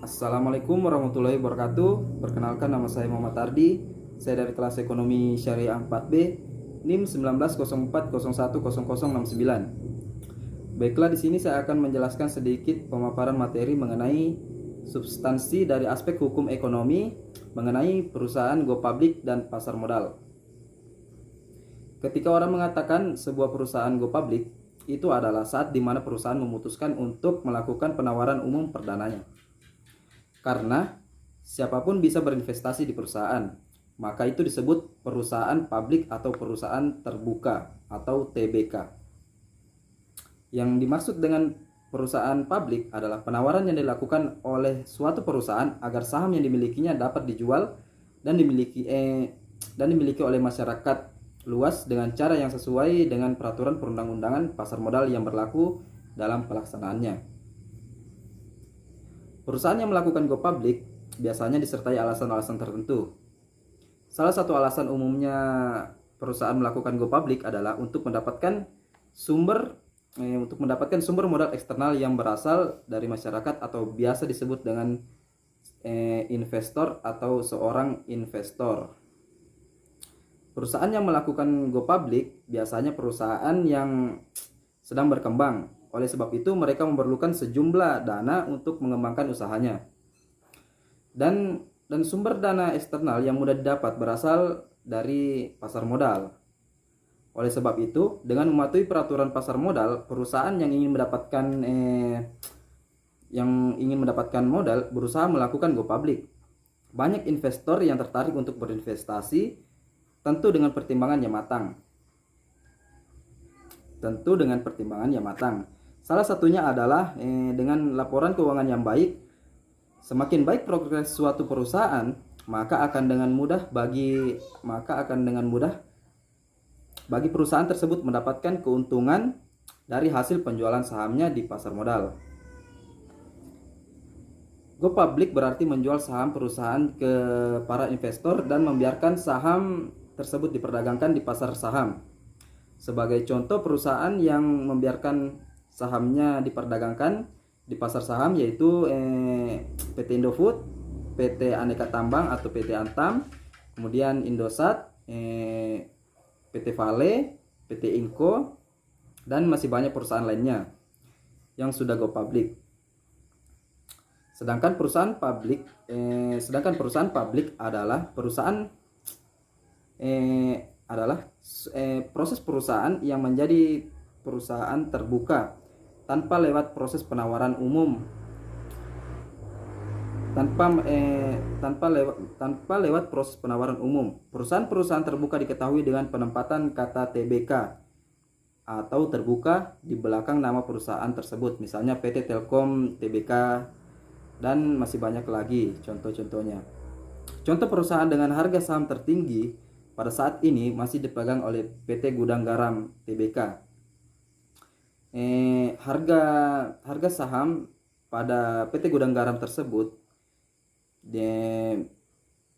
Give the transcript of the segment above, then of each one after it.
Assalamualaikum warahmatullahi wabarakatuh. Perkenalkan, nama saya Muhammad Ardi. Saya dari kelas Ekonomi Syariah 4B, NIM 1904010069. Baiklah, di sini saya akan menjelaskan sedikit pemaparan materi mengenai substansi dari aspek hukum ekonomi mengenai perusahaan go public dan pasar modal. Ketika orang mengatakan sebuah perusahaan go public, itu adalah saat di mana perusahaan memutuskan untuk melakukan penawaran umum perdananya. Karena siapapun bisa berinvestasi di perusahaan, maka itu disebut perusahaan publik atau perusahaan terbuka atau TBK. Yang dimaksud dengan perusahaan publik adalah penawaran yang dilakukan oleh suatu perusahaan agar saham yang dimilikinya dapat dijual dan dimiliki oleh masyarakat luas dengan cara yang sesuai dengan peraturan perundang-undangan pasar modal yang berlaku dalam pelaksanaannya. Perusahaan yang melakukan go public biasanya disertai alasan-alasan tertentu. Salah satu alasan umumnya perusahaan melakukan go public adalah untuk mendapatkan sumber modal eksternal yang berasal dari masyarakat atau biasa disebut dengan investor atau seorang investor. Perusahaan yang melakukan go public biasanya perusahaan yang sedang berkembang. Oleh sebab itu mereka memerlukan sejumlah dana untuk mengembangkan usahanya. Dan sumber dana eksternal yang mudah didapat berasal dari pasar modal. Oleh sebab itu, dengan mematuhi peraturan pasar modal, perusahaan yang ingin mendapatkan modal berusaha melakukan go public. Banyak investor yang tertarik untuk berinvestasi, tentu dengan pertimbangan yang matang. Salah satunya adalah dengan laporan keuangan yang baik. Semakin baik progres suatu perusahaan, maka akan dengan mudah bagi perusahaan tersebut mendapatkan keuntungan dari hasil penjualan sahamnya di pasar modal. Go public berarti menjual saham perusahaan ke para investor dan membiarkan saham tersebut diperdagangkan di pasar saham. Sebagai contoh perusahaan yang membiarkan sahamnya diperdagangkan di pasar saham yaitu PT Indofood, PT Aneka Tambang atau PT Antam, kemudian Indosat, PT Vale, PT Inco, dan masih banyak perusahaan lainnya yang sudah go public. Sedangkan perusahaan publik adalah proses perusahaan yang menjadi perusahaan terbuka tanpa lewat proses penawaran umum, tanpa lewat proses penawaran umum. Perusahaan-perusahaan terbuka diketahui dengan penempatan kata TBK atau terbuka di belakang nama perusahaan tersebut, misalnya PT Telkom Tbk, dan masih banyak lagi contoh-contohnya. Contoh perusahaan dengan harga saham tertinggi pada saat ini masih dipegang oleh PT Gudang Garam Tbk. Harga saham pada PT Gudang Garam tersebut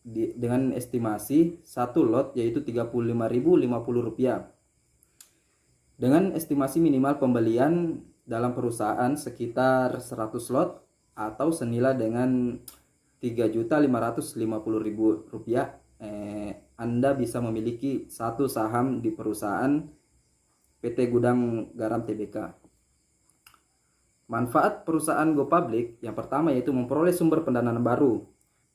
dengan estimasi satu lot yaitu Rp35.050. Dengan estimasi minimal pembelian dalam perusahaan sekitar 100 lot atau senilai dengan Rp3.550.000, Anda bisa memiliki satu saham di perusahaan PT Gudang Garam Tbk. Manfaat perusahaan go public yang pertama yaitu memperoleh sumber pendanaan baru.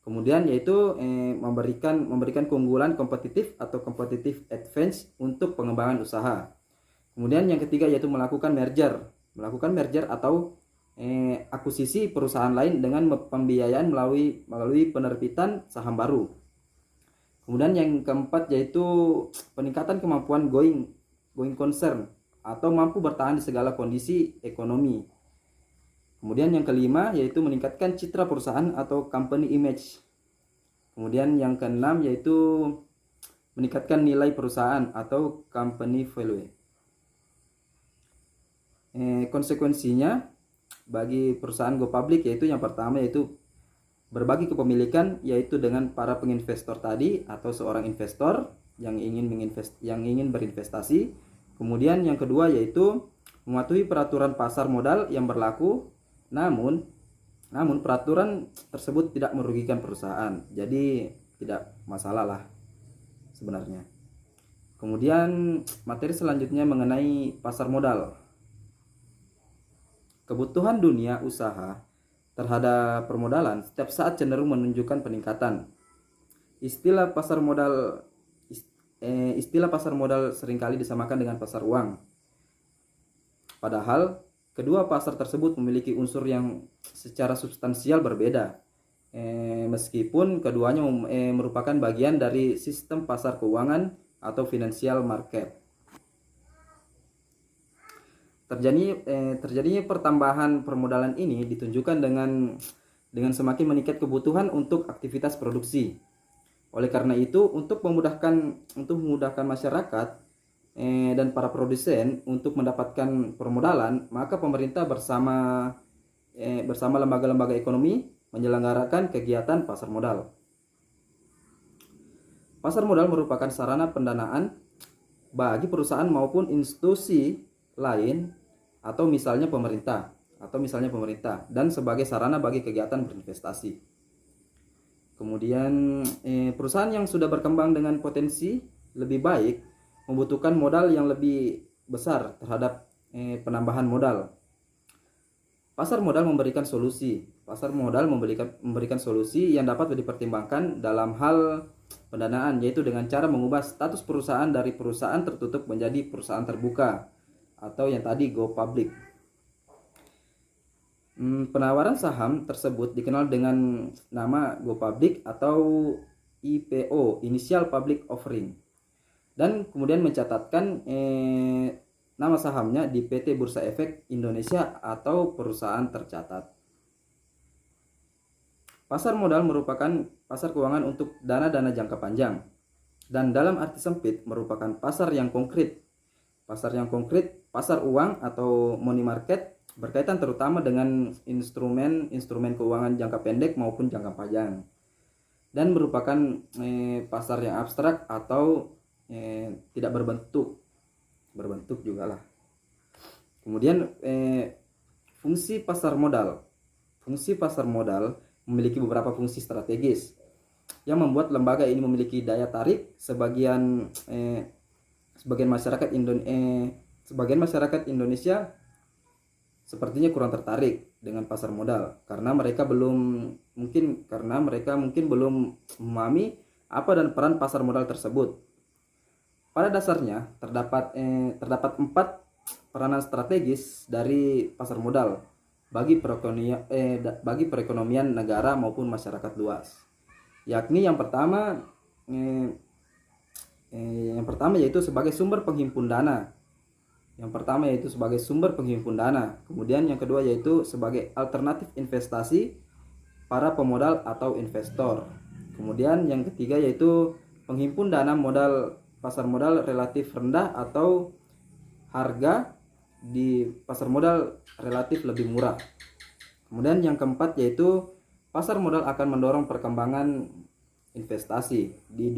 Kemudian yaitu memberikan keunggulan kompetitif atau competitive advantage untuk pengembangan usaha. Kemudian yang ketiga yaitu melakukan merger atau akuisisi perusahaan lain dengan pembiayaan melalui penerbitan saham baru. Kemudian yang keempat yaitu peningkatan kemampuan going concern atau mampu bertahan di segala kondisi ekonomi. Kemudian yang kelima yaitu meningkatkan citra perusahaan atau company image. Kemudian yang keenam yaitu meningkatkan nilai perusahaan atau company value. Konsekuensinya bagi perusahaan go public yaitu yang pertama yaitu berbagi kepemilikan yaitu dengan para penginvestor tadi atau seorang investor yang ingin berinvestasi. Kemudian yang kedua yaitu mematuhi peraturan pasar modal yang berlaku. Namun Namun peraturan tersebut tidak merugikan perusahaan, jadi tidak masalah lah sebenarnya. Kemudian materi selanjutnya mengenai pasar modal. Kebutuhan dunia usaha terhadap permodalan setiap saat cenderung menunjukkan peningkatan. Istilah pasar modal seringkali disamakan dengan pasar uang. Padahal kedua pasar tersebut memiliki unsur yang secara substansial berbeda. Meskipun keduanya merupakan bagian dari sistem pasar keuangan atau financial market. Terjadinya pertambahan permodalan ini ditunjukkan dengan semakin meningkat kebutuhan untuk aktivitas produksi. Oleh karena itu, untuk memudahkan masyarakat dan para produsen untuk mendapatkan permodalan, maka pemerintah bersama lembaga-lembaga ekonomi menyelenggarakan kegiatan pasar modal. Pasar modal merupakan sarana pendanaan bagi perusahaan maupun institusi lain atau misalnya pemerintah dan sebagai sarana bagi kegiatan berinvestasi. Kemudian perusahaan yang sudah berkembang dengan potensi lebih baik membutuhkan modal yang lebih besar terhadap penambahan modal. Pasar modal memberikan solusi. Pasar modal memberikan solusi yang dapat dipertimbangkan dalam hal pendanaan, yaitu dengan cara mengubah status perusahaan dari perusahaan tertutup menjadi perusahaan terbuka atau yang tadi go public. Penawaran saham tersebut dikenal dengan nama go public atau IPO, Initial Public Offering, dan kemudian mencatatkan nama sahamnya di PT Bursa Efek Indonesia atau perusahaan tercatat. Pasar modal merupakan pasar keuangan untuk dana-dana jangka panjang, dan dalam arti sempit merupakan pasar yang konkret. Pasar uang atau money market berkaitan terutama dengan instrumen keuangan jangka pendek maupun jangka panjang, dan merupakan pasar yang abstrak atau tidak berbentuk juga lah. Kemudian fungsi pasar modal memiliki beberapa fungsi strategis yang membuat lembaga ini memiliki daya tarik. Sebagian masyarakat Indonesia sepertinya kurang tertarik dengan pasar modal karena mereka mungkin belum memahami apa dan peran pasar modal tersebut. Pada dasarnya terdapat 4 peranan strategis dari pasar modal bagi perekonomian negara maupun masyarakat luas, yakni yang pertama yaitu sebagai sumber penghimpun dana. Kemudian yang kedua yaitu sebagai alternatif investasi para pemodal atau investor. Kemudian yang ketiga yaitu penghimpun dana modal pasar modal relatif rendah atau harga di pasar modal relatif lebih murah. Kemudian yang keempat yaitu pasar modal akan mendorong perkembangan investasi di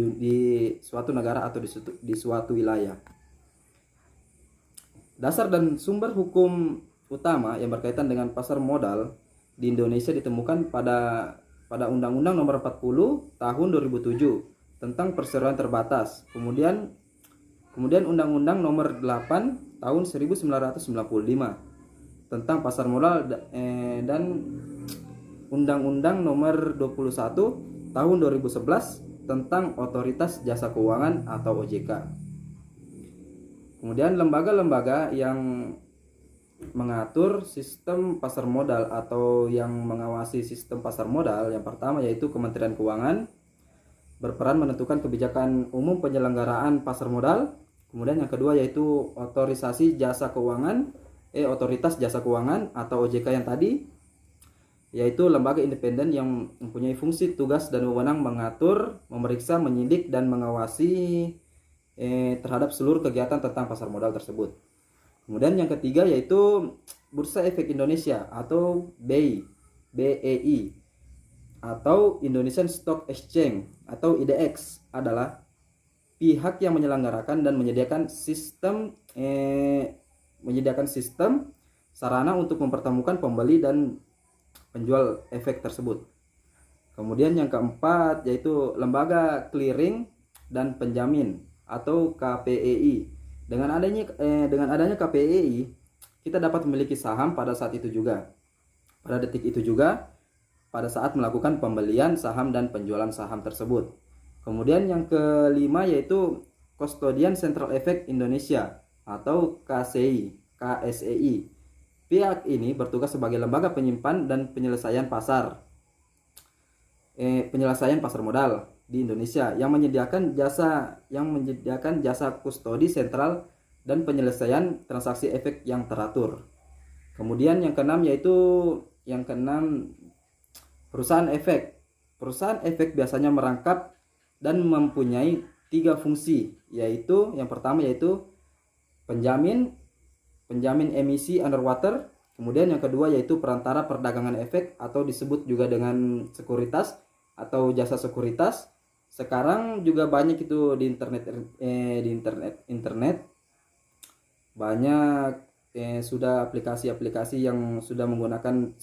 suatu negara atau di suatu wilayah. Dasar dan sumber hukum utama yang berkaitan dengan pasar modal di Indonesia ditemukan pada Undang-Undang Nomor 40 Tahun 2007 tentang perseroan terbatas. Kemudian Undang-Undang Nomor 8 Tahun 1995 tentang pasar modal dan Undang-Undang Nomor 21 Tahun 2011 tentang Otoritas Jasa Keuangan atau OJK. Kemudian lembaga-lembaga yang mengatur sistem pasar modal atau yang mengawasi sistem pasar modal, yang pertama yaitu Kementerian Keuangan, berperan menentukan kebijakan umum penyelenggaraan pasar modal. Kemudian yang kedua yaitu Otoritas Jasa Keuangan atau OJK yang tadi, yaitu lembaga independen yang mempunyai fungsi, tugas, dan wewenang mengatur, memeriksa, menyidik, dan mengawasi terhadap seluruh kegiatan tentang pasar modal tersebut. Kemudian yang ketiga yaitu Bursa Efek Indonesia atau BEI atau Indonesian Stock Exchange atau IDX adalah pihak yang menyelenggarakan dan menyediakan sistem sarana untuk mempertemukan pembeli dan penjual efek tersebut. Kemudian yang keempat yaitu lembaga clearing dan penjamin atau KPEI. Dengan adanya KPEI, kita dapat memiliki saham pada saat itu juga. Pada detik itu juga pada saat melakukan pembelian saham dan penjualan saham tersebut. Kemudian yang kelima yaitu Custodian Central Effect Indonesia atau KSEI. Pihak ini bertugas sebagai lembaga penyimpan dan penyelesaian pasar modal di Indonesia yang menyediakan jasa kustodi sentral dan penyelesaian transaksi efek yang teratur. Kemudian yang keenam perusahaan efek. Perusahaan efek biasanya merangkap dan mempunyai 3 fungsi, yaitu yang pertama yaitu penjamin emisi underwater, kemudian yang kedua yaitu perantara perdagangan efek atau disebut juga dengan sekuritas atau jasa sekuritas. Sekarang juga banyak itu di internet banyak sudah aplikasi-aplikasi yang sudah menggunakan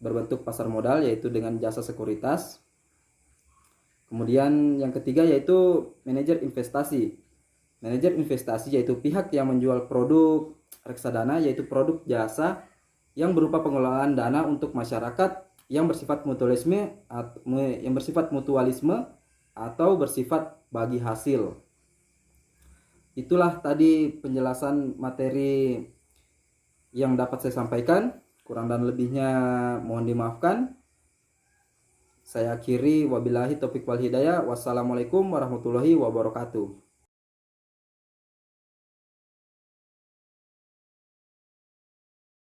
berbentuk pasar modal yaitu dengan jasa sekuritas. Kemudian yang ketiga yaitu manajer investasi. Manajer investasi yaitu pihak yang menjual produk reksadana, yaitu produk jasa yang berupa pengelolaan dana untuk masyarakat yang bersifat mutualisme atau bersifat bagi hasil. Itulah tadi penjelasan materi yang dapat saya sampaikan. Kurang dan lebihnya mohon dimaafkan. Saya akhiri, wabillahi taufiq wal hidayah. Wassalamualaikum warahmatullahi wabarakatuh.